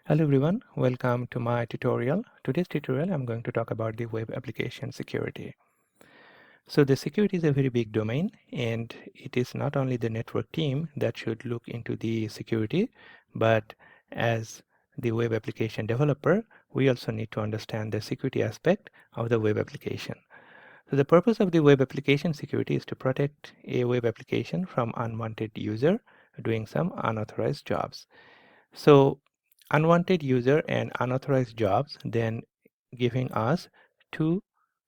Hello everyone, welcome to my tutorial. Today's tutorial I'm going to talk about the web application security. So the security is a very big domain, and it is not only the network team that should look into the security, but as the web application developer, we also need to understand the security aspect of the web application. So the purpose of the web application security is to protect a web application from unwanted user doing some unauthorized jobs. So unwanted user and unauthorized jobs then giving us two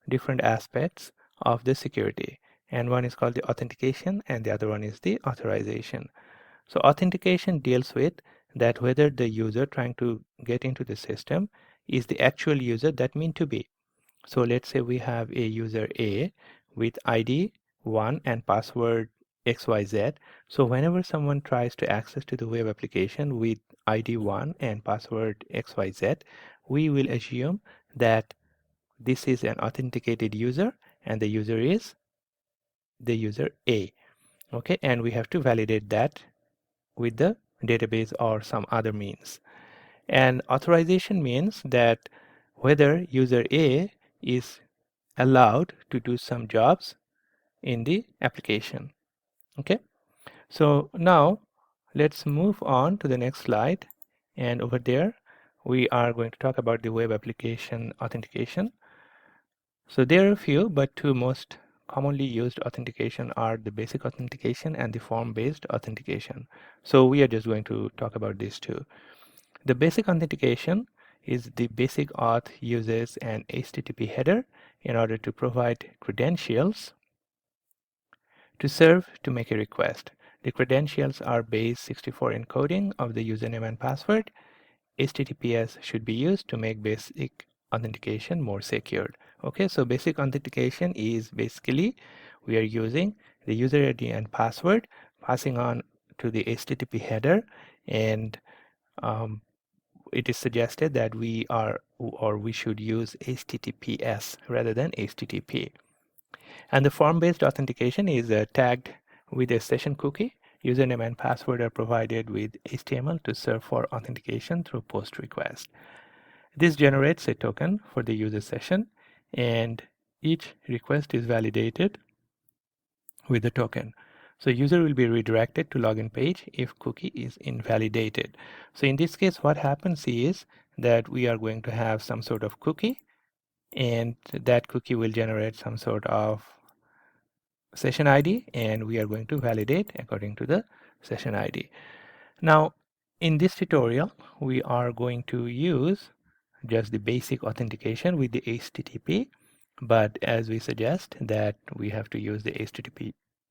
different aspects of the security, and one is called the authentication and the other one is the authorization. So authentication deals with that whether the user trying to get into the system is the actual user that mean to be. So let's say we have a user A with ID 1 and password XYZ. So whenever someone tries to access to the web application with ID 1 and password XYZ, we will assume that this is an authenticated user and the user is the user A. Okay, and we have to validate that with the database or some other means. And authorization means that whether user A is allowed to do some jobs in the application. Okay, so now let's move on to the next slide, and over there we are going to talk about the web application authentication. So there are a few, but two most commonly used authentication are the basic authentication and the form-based authentication. So we are just going to talk about these two. The basic authentication is the basic auth uses an HTTP header in order to provide credentials to serve to make a request. The credentials are base 64 encoding of the username and password. HTTPS should be used to make basic authentication more secured. Okay, so basic authentication is basically we are using the user ID and password, passing on to the HTTP header, and it is suggested that we are or we should use HTTPS rather than HTTP. And the form-based authentication is tagged with a session cookie. Username and password are provided with HTML to serve for authentication through POST request. This generates a token for the user session, and each request is validated with the token. So user will be redirected to login page if cookie is invalidated. So in this case, what happens is that we are going to have some sort of cookie, and that cookie will generate some sort of session ID, and we are going to validate according to the session ID. Now, in this tutorial, we are going to use just the basic authentication with the HTTP, but as we suggest that we have to use the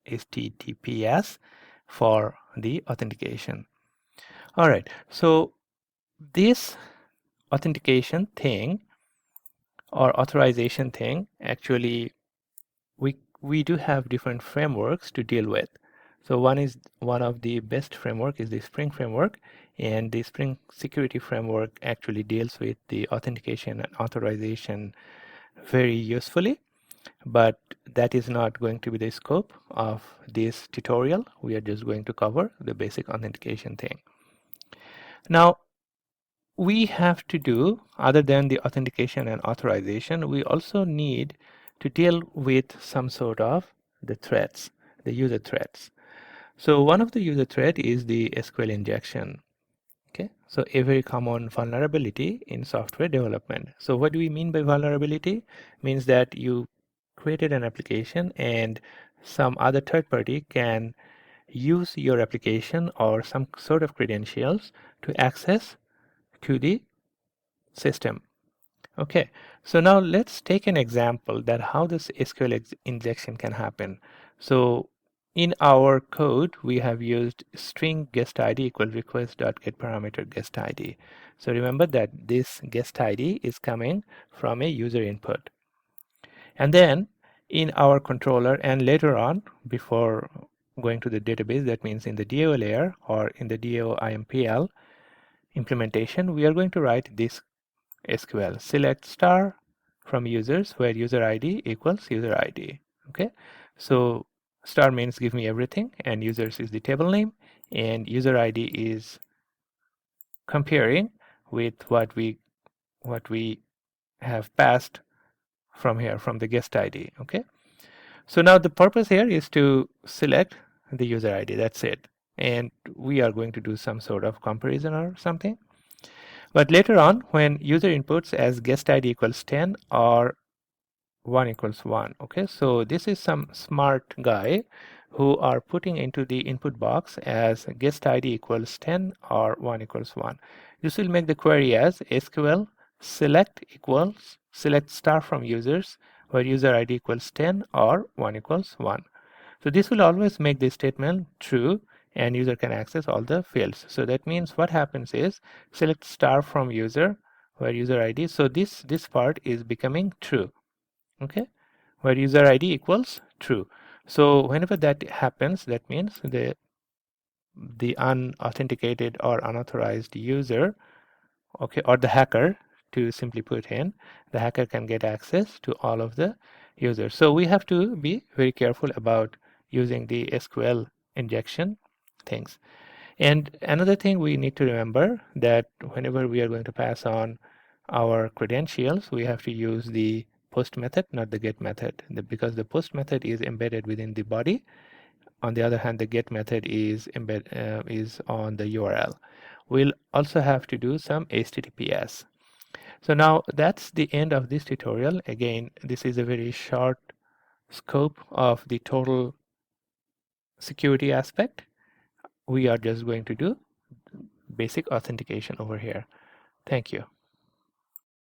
HTTPS for the authentication. All right, so this authentication thing or authorization thing, actually we do have different frameworks to deal with. So one of the best framework is the Spring framework, and the Spring security framework actually deals with the authentication and authorization very usefully, but that is not going to be the scope of this tutorial. We are just going to cover the basic authentication thing. Now, we have to do, other than the authentication and authorization, we also need to deal with some sort of the threats, the user threats. So one of the user threat is the SQL injection. Okay, so a very common vulnerability in software development. So what do we mean by vulnerability? Means that you created an application and some other third party can use your application or some sort of credentials to access to the system. Okay, so now let's take an example that how this SQL injection can happen. So in our code, we have used string guest ID equal request.getParameter guest ID. So remember that this guest ID is coming from a user input. And then in our controller, and later on, before going to the database, that means in the DAO layer or in the DAO IMPL implementation, we are going to write this SQL select star from users where user ID equals user ID. Okay, so star means give me everything, and users is the table name, and user ID is comparing with what we have passed from here, from the guest ID. Okay. So now the purpose here is to select the user ID. That's it. And we are going to do some sort of comparison or something. But later on, when user inputs as guest ID equals 10 or 1 equals 1, okay, so this is some smart guy who are putting into the input box as guest ID equals 10 or 1 equals 1. This will make the query as SQL select equals select star from users where user ID equals 10 or 1 equals 1. So this will always make the statement true and user can access all the fields. So that means what happens is select star from user where user ID. So this part is becoming true. Okay, where user ID equals true. So whenever that happens, that means the unauthenticated or unauthorized user, okay, or the hacker, to simply put in, the hacker can get access to all of the users. So we have to be very careful about using the SQL injection things. And another thing we need to remember that whenever we are going to pass on our credentials, we have to use the post method, not the get method, because the post method is embedded within the body. On the other hand, the get method is on the URL. We'll also have to do some HTTPS. So now that's the end of this tutorial. Again, this is a very short scope of the total security aspect. We are just going to do basic authentication over here. Thank you.